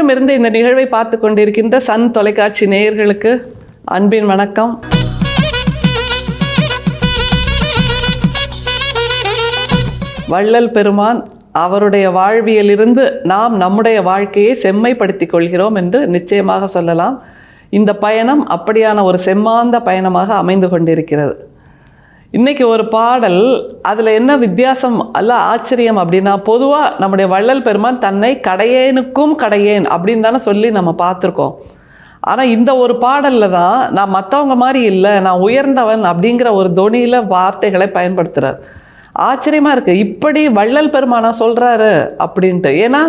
எங்கிலும் இருந்து இந்த நிகழ்வை பார்த்து கொண்டிருக்கின்ற சன் தொலைக்காட்சி நேயர்களுக்கு அன்பின் வணக்கம். வள்ளல் பெருமான் அவருடைய வாழ்வியலிருந்து நாம் நம்முடைய வாழ்க்கையை செம்மைப்படுத்திக் கொள்கிறோம் என்று நிச்சயமாக சொல்லலாம். இந்த பயணம் அப்படியான ஒரு செம்மாந்த பயணமாக அமைந்து கொண்டிருக்கிறது. இன்றைக்கி ஒரு பாடல், அதில் என்ன வித்தியாசம் அல்ல ஆச்சரியம் அப்படின்னா, பொதுவாக நம்முடைய வள்ளல் பெருமான் தன்னை கடையேனுக்கும் கடையேன் அப்படின்னு தானே சொல்லி நம்ம பார்த்துருக்கோம். ஆனால் இந்த ஒரு பாடலில் தான் நான் மற்றவங்க மாதிரி இல்லை, நான் உயர்ந்தவன் அப்படிங்கிற ஒரு தொனியில் வார்த்தைகளை பயன்படுத்துகிறார். ஆச்சரியமாக இருக்குது, இப்படி வள்ளல் பெருமானா சொல்கிறாரு அப்படின்ட்டு. ஏன்னா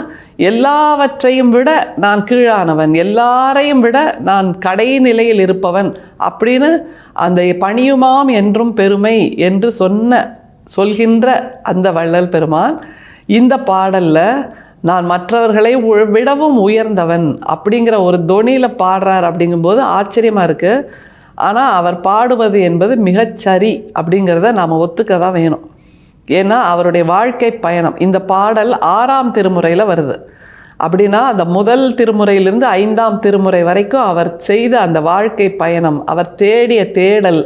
எல்லாவற்றையும் விட நான் கீழானவன், எல்லாரையும் விட நான் கடைநிலையில் இருப்பவன் அப்படின்னு அந்த பணியுமாம் என்றும் பெருமை என்று சொல்கின்ற அந்த வள்ளல் பெருமான் இந்த பாடலில் நான் மற்றவர்களை விடவும் உயர்ந்தவன் அப்படிங்கிற ஒரு தொனியில் பாடுறார். அப்படிங்கும்போது ஆச்சரியமாக இருக்குது. ஆனால் அவர் பாடுவது என்பது மிகச்சரி அப்படிங்கிறத நாம் ஒத்துக்க தான் வேணும். ஏன்னா அவருடைய வாழ்க்கை பயணம் இந்த பாடல் 6ஆம் திருமுறையில் வருது. அப்படின்னா அந்த முதல் திருமுறையிலிருந்து 5ஆம் திருமுறை வரைக்கும் அவர் செய்த அந்த வாழ்க்கை பயணம், அவர் தேடிய தேடல்,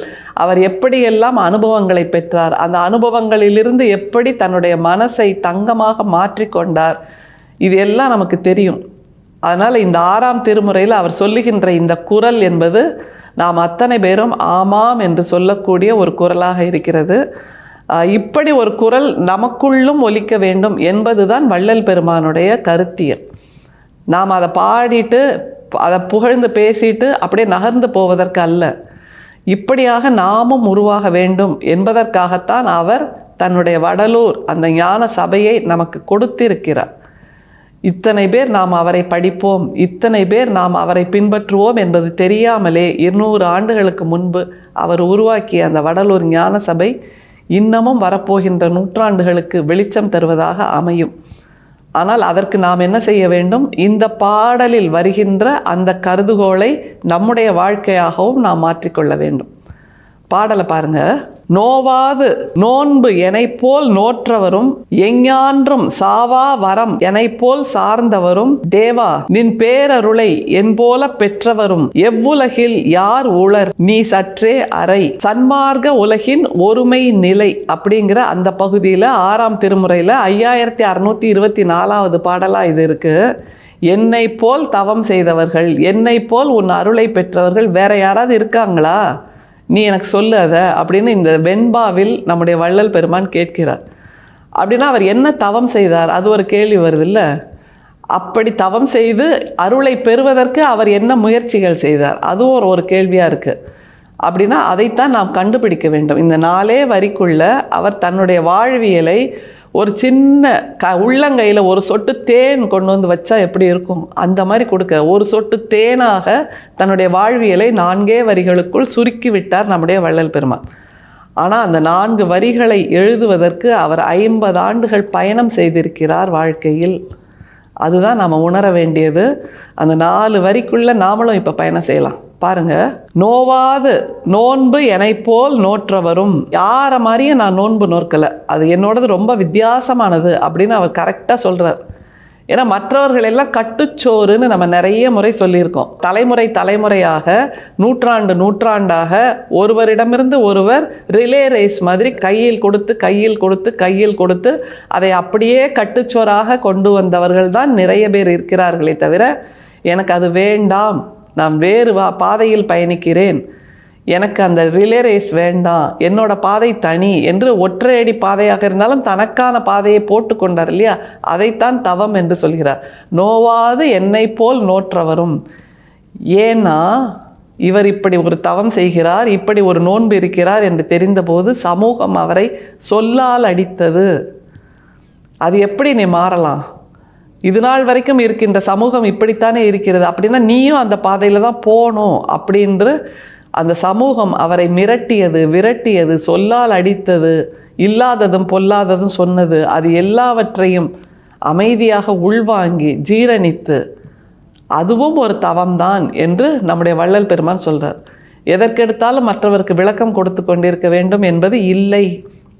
அவர் எப்படியெல்லாம் அனுபவங்களை பெற்றார், அந்த அனுபவங்களிலிருந்து எப்படி தன்னுடைய மனசை தங்கமாக மாற்றிக்கொண்டார், இது எல்லாம் நமக்கு தெரியும். அதனால் இந்த 6ஆம் திருமுறையில் அவர் சொல்லுகின்ற இந்த குரல் என்பது நாம் அத்தனை பேரும் ஆமாம் என்று சொல்லக்கூடிய ஒரு குரலாக இருக்கிறது. இப்படி ஒரு குரல் நமக்குள்ளும் ஒலிக்க வேண்டும் என்பதுதான் வள்ளல் பெருமானுடைய கருத்தியல். நாம் அதை பாடிட்டு அதை புகழ்ந்து பேசிட்டு அப்படியே நகர்ந்து போவதற்கு அல்ல, இப்படியாக நாமும் உருவாக வேண்டும் என்பதற்காகத்தான் அவர் தன்னுடைய வடலூர் அந்த ஞான சபையை நமக்கு கொடுத்திருக்கிறார். இத்தனை பேர் நாம் அவரை படிப்போம், இத்தனை பேர் நாம் அவரை பின்பற்றுவோம் என்பது தெரியாமலே 200 ஆண்டுகளுக்கு முன்பு அவர் உருவாக்கிய அந்த வடலூர் ஞான சபை இன்னமும் வரப்போகின்ற நூற்றாண்டுகளுக்கு வெளிச்சம் தருவதாக அமையும். ஆனால் அதற்கு நாம் என்ன செய்ய வேண்டும்? இந்த பாடலில் வருகின்ற அந்த கருதுகோளை நம்முடைய வாழ்க்கையாகவும் நாம் மாற்றிக்கொள்ள வேண்டும். பாடலை பாருங்க. நோவாது நோன்பு எனைப்போல் நோற்றவரும், எஞ்ஞான்றும் சாவா வரம் எனைப்போல் சார்ந்தவரும், தேவா நின் பேரருளை என்போல பெற்றவரும், எவ்வுலகில் யார் உளர் நீ சற்றே அறை, சன்மார்க்க உலகின் ஒருமை நிலை அப்படிங்கிற அந்த பகுதியில் 6ஆம் திருமுறையில் 5624வது பாடலா இது இருக்கு. என்னை போல் தவம் செய்தவர்கள், என்னை போல் உன் அருளை பெற்றவர்கள் வேற யாராவது இருக்காங்களா? நீ எனக்கு சொல்லு அதை அப்படின்னு இந்த வெண்பாவில் நம்முடைய வள்ளல் பெருமான் கேட்கிறார். அப்படின்னா அவர் என்ன தவம் செய்தார்? அது ஒரு கேள்வி வருது இல்லை? அப்படி தவம் செய்து அருளை பெறுவதற்கு அவர் என்ன முயற்சிகள் செய்தார்? அதுவும் ஒரு கேள்வியாக இருக்குது. அப்படின்னா அதைத்தான் நாம் கண்டுபிடிக்க வேண்டும். இந்த 4 வரிக்குள்ள அவர் தன்னுடைய வாழ்வியலை ஒரு சின்ன உள்ளங்கையில் ஒரு சொட்டு தேன் கொண்டு வந்து வச்சா எப்படி இருக்கும் அந்த மாதிரி கொடுக்க ஒரு சொட்டு தேனாக தன்னுடைய வாழ்வியலை 4 வரிகளுக்குள் சுருக்கி விட்டார் நம்முடைய வள்ளல் பெருமான். ஆனால் அந்த 4 வரிகளை எழுதுவதற்கு அவர் 50 ஆண்டுகள் பயணம் செய்திருக்கிறார் வாழ்க்கையில். அதுதான் நாம் உணர வேண்டியது. அந்த 4 வரிக்குள்ளே நாமளும் இப்போ பயணம் செய்யலாம். பாருங்க. நோவாது நோன்பு எனைப்போல் நோற்றவரும், யாரை மாதிரியும் நான் நோன்பு நோக்கலை, அது என்னோடது ரொம்ப வித்தியாசமானது அப்படின்னு அவர் கரெக்டாக சொல்கிறார். ஏன்னா மற்றவர்கள் எல்லாம் கட்டுச்சோறுன்னு நம்ம நிறைய முறை சொல்லியிருக்கோம். தலைமுறை தலைமுறையாக நூற்றாண்டாக ஒருவரிடமிருந்து ஒருவர் ரிலே ரேஸ் மாதிரி கையில் கொடுத்து அதை அப்படியே கட்டுச்சோறாக கொண்டு வந்தவர்கள் தான் நிறைய பேர் இருக்கிறார்களே தவிர, எனக்கு அது வேண்டாம், நான் வேறு பாதையில் பயணிக்கிறேன், எனக்கு அந்த ரிலே ரேஸ் வேண்டாம், என்னோட பாதை தனி என்று ஒற்றையடி பாதையாக இருந்தாலும் தனக்கான பாதையை போட்டு கொண்டார் இல்லையா? அதைத்தான் தவம் என்று சொல்கிறார். நோவாது என்னை போல் நோற்றவரும். ஏன்னா இவர் இப்படி ஒரு தவம் செய்கிறார், இப்படி ஒரு நோன்பு இருக்கிறார் என்று தெரிந்தபோது சமூகம் அவரை சொல்லால் அடித்தது. அது எப்படி நீ மாறலாம்? இது நாள் வரைக்கும் இருக்கின்ற சமூகம் இப்படித்தானே இருக்கிறது, அப்படின்னா நீயும் அந்த பாதையில் தான் போகணும் அப்படின்று அந்த சமூகம் அவரை விரட்டியது, சொல்லால் அடித்தது, இல்லாததும் பொல்லாததும் சொன்னது. அது எல்லாவற்றையும் அமைதியாக உள்வாங்கி ஜீரணித்து அதுவும் ஒரு தவம்தான் என்று நம்முடைய வள்ளல் பெருமான் சொல்கிறார். எதற்கெடுத்தாலும் மற்றவருக்கு விளக்கம் கொடுத்து கொண்டிருக்க வேண்டும் என்பது இல்லை.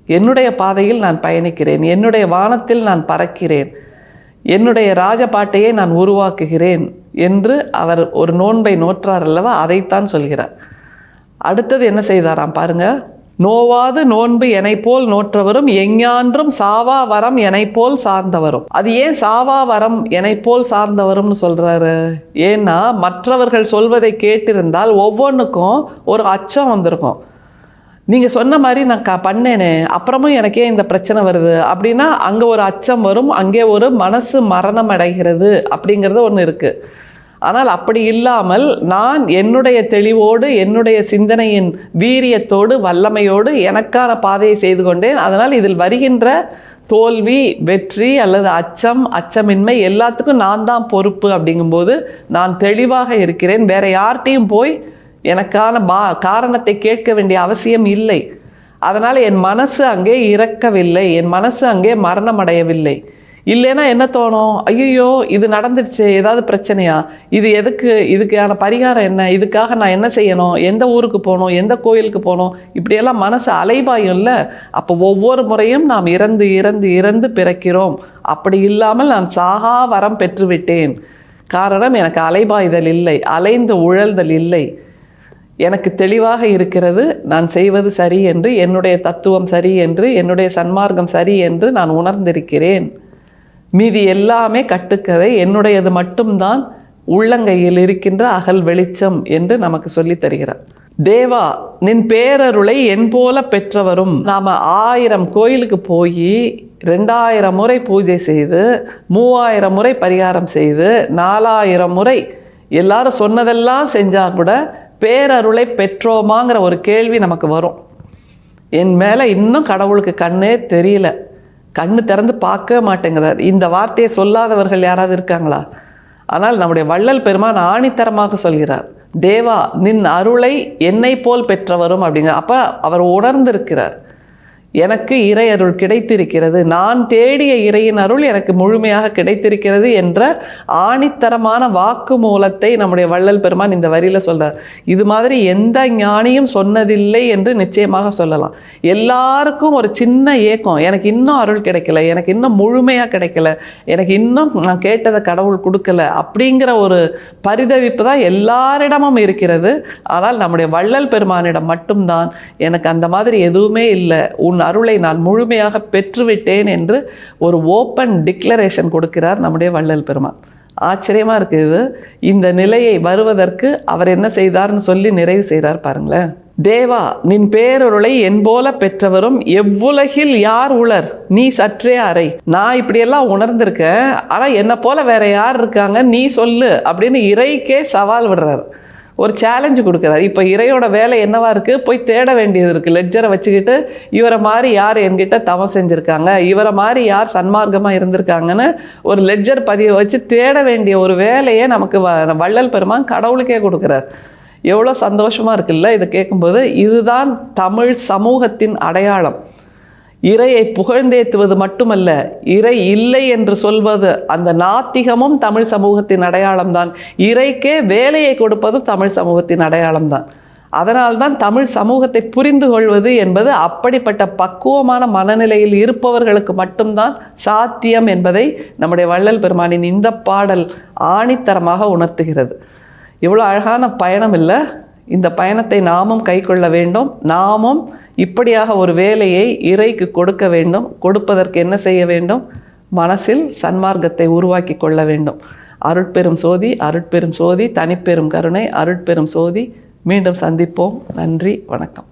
என்னுடைய பாதையில் நான் பயணிக்கிறேன், என்னுடைய வானத்தில் நான் பறக்கிறேன், என்னுடைய ராஜபாட்டையே நான் உருவாக்குகிறேன் என்று அவர் ஒரு நோன்பை நோற்றார் அல்லவா, அதைத்தான் சொல்கிறார். அடுத்தது என்ன செய்தாராம் பாருங்க. நோவாது நோன்பு எனை போல் நோற்றவரும் எஞ்ஞான்றும் சாவா வரம் எனை போல் சார்ந்தவரும். அது ஏன் சாவா வரம் எனை போல் சார்ந்தவரும்னு சொல்றாரு? ஏன்னா மற்றவர்கள் சொல்வதை கேட்டிருந்தால் ஒவ்வொன்றுக்கும் ஒரு அச்சம் வந்திருக்கும். நீங்கள் சொன்ன மாதிரி நான் பண்ணேனே, அப்புறமும் எனக்கே இந்த பிரச்சனை வருது அப்படின்னா அங்கே ஒரு அச்சம் வரும், அங்கே ஒரு மனசு மரணம் அடைகிறது அப்படிங்கிறது ஒன்று இருக்குது. ஆனால் அப்படி இல்லாமல் நான் என்னுடைய தெளிவோடு என்னுடைய சிந்தனையின் வீரியத்தோடு வல்லமையோடு எனக்கான பாதையை செய்து கொண்டேன். அதனால் இதில் வருகின்ற தோல்வி வெற்றி அல்லது அச்சமின்மை எல்லாத்துக்கும் நான் தான் பொறுப்பு. அப்படிங்கும்போது நான் தெளிவாக இருக்கிறேன். வேற யார்கிட்டையும் போய் எனக்கான காரணத்தை கேட்க வேண்டிய அவசியம் இல்லை. அதனால் என் மனசு அங்கே இறக்கவில்லை, என் மனசு அங்கே மரணம் அடையவில்லை. இல்லைன்னா என்ன தோணும், ஐயோ இது நடந்துடுச்சு, ஏதாவது பிரச்சனையா, இது எதுக்கு, இதுக்கான பரிகாரம் என்ன, இதுக்காக நான் என்ன செய்யணும், எந்த ஊருக்கு போகணும், எந்த கோயிலுக்கு போகணும், இப்படியெல்லாம் மனசு அலைபாயும்ல. அப்போ ஒவ்வொரு முறையும் நாம் இறந்து இறந்து இறந்து பிறக்கிறோம். அப்படி இல்லாமல் நான் சாகா வரம் பெற்றுவிட்டேன். காரணம், எனக்கு அலைபாய்தல் இல்லை, அலைந்து உழல்தல் இல்லை. எனக்கு தெளிவாக இருக்கிறது, நான் செய்வது சரி என்று, என்னுடைய தத்துவம் சரி என்று, என்னுடைய சன்மார்க்கம் சரி என்று நான் உணர்ந்திருக்கிறேன். மீதி எல்லாமே கட்டுக்கதை, என்னுடையது மட்டும்தான் உள்ளங்கையில் இருக்கின்ற அகல் வெளிச்சம் என்று நமக்கு சொல்லித் தருகிறார். தேவா நின் பேரருளை என் போல பெற்றவரும். நாம் 1000 கோயிலுக்கு போய் 2000 முறை பூஜை செய்து 3000 முறை பரிகாரம் செய்து 4000 முறை எல்லாரும் சொன்னதெல்லாம் செஞ்சால் கூட பேரருளை பெற்றோமாங்கிற ஒரு கேள்வி நமக்கு வரும். என் மேலே இன்னும் கடவுளுக்கு கண்ணே தெரியல, கண்ணு திறந்து பார்க்கவே மாட்டேங்கிறார். இந்த வார்த்தையை சொல்லாதவர்கள் யாராவது இருக்காங்களா? ஆனால் நம்முடைய வள்ளல் பெருமான் ஆணித்தரமாக சொல்கிறார், தேவா நின் அருளை என்னை போல் பெற்றவரும் அப்படிங்கிற. அப்போ அவர் உணர்ந்திருக்கிறார், எனக்கு இறை அருள் கிடைத்திருக்கிறது, நான் தேடிய இறையின் அருள் எனக்கு முழுமையாக கிடைத்திருக்கிறது என்ற ஆணித்தரமான வாக்கு மூலத்தை நம்முடைய வள்ளல் பெருமான் இந்த வரியில் சொல்கிறார். இது மாதிரி எந்த ஞானியும் சொன்னதில்லை என்று நிச்சயமாக சொல்லலாம். எல்லாருக்கும் ஒரு சின்ன ஏக்கம், எனக்கு இன்னும் அருள் கிடைக்கல, எனக்கு இன்னும் முழுமையாக கிடைக்கல, எனக்கு இன்னும் நான் கேட்டதை கடவுள் கொடுக்கல அப்படிங்கிற ஒரு பரிதவிப்பு தான் எல்லாரிடமும் இருக்கிறது. ஆனால் நம்முடைய வள்ளல் பெருமானிடம் மட்டும்தான் எனக்கு அந்த மாதிரி எதுவுமே இல்லை, உன் அருளை நான் முழுமையாக பெற்றுவிட்டேன் என்று ஒரு ஓப்பன் டிக்ளரேஷன் கொடுக்கிறார் நம்முடைய வள்ளல் பெருமான். ஆச்சரியமாக இருக்குது. இந்த நிலையை வருவதற்கு அவர் என்ன செய்தார்னு சொல்லி நிறைவு செய்கிறார் பாருங்களேன். தேவா நின் பேரருளை என் போல பெற்றவரும் எவ்வுலகில் யார் உளர் நீ சற்றே அறை. நான் இப்படியெல்லாம் உணர்ந்திருக்கேன், ஆனால் என்னை போல வேற யார் இருக்காங்க நீ சொல்லு அப்படின்னு இறைக்கே சவால் விடுறார், ஒரு சேலஞ்சு கொடுக்குறாரு. இப்போ இறையோட வேலை என்னவா இருக்குது, போய் தேட வேண்டியது இருக்குது. லெட்ஜரை வச்சுக்கிட்டு இவரை மாதிரி யார் என்கிட்ட தவம் செஞ்சுருக்காங்க, இவரை மாதிரி யார் சன்மார்க்கமாக இருந்திருக்காங்கன்னு ஒரு லெட்ஜர் பதிவை வச்சு தேட வேண்டிய ஒரு வேலையை நமக்கு வள்ளல் பெருமான் கடவுளுக்கே கொடுக்குறார். எவ்வளோ சந்தோஷமாக இருக்குல்ல இதை கேட்கும்போது. இதுதான் தமிழ் சமூகத்தின் அடையாளம். இறையை புகழ்ந்தேத்துவது மட்டுமல்ல, இறை இல்லை என்று சொல்வது அந்த நாத்திகமும் தமிழ் சமூகத்தின் அடையாளம்தான். இறைக்கே வேலையை கொடுப்பது தமிழ் சமூகத்தின் அடையாளம்தான். அதனால்தான் தமிழ் சமூகத்தை புரிந்து கொள்வது என்பது அப்படிப்பட்ட பக்குவமான மனநிலையில் இருப்பவர்களுக்கு மட்டும்தான் சாத்தியம் என்பதை நம்முடைய வள்ளல் பெருமானின் இந்த பாடல் ஆணித்தரமாக உணர்த்துகிறது. இவ்வளோ அழகான பயணம் இல்லை, இந்த பயணத்தை நாமும் கை கொள்ள வேண்டும். நாமும் இப்படியாக ஒரு வேலையை இறைக்கு கொடுக்க வேண்டும். கொடுப்பதற்கு என்ன செய்ய வேண்டும்? மனசில் சன்மார்க்கத்தை உருவாக்கி கொள்ள வேண்டும். அருட்பெரும் சோதி, அருட்பெரும் சோதி, தனிப்பெரும் கருணை, அருட்பெரும் சோதி. மீண்டும் சந்திப்போம். நன்றி, வணக்கம்.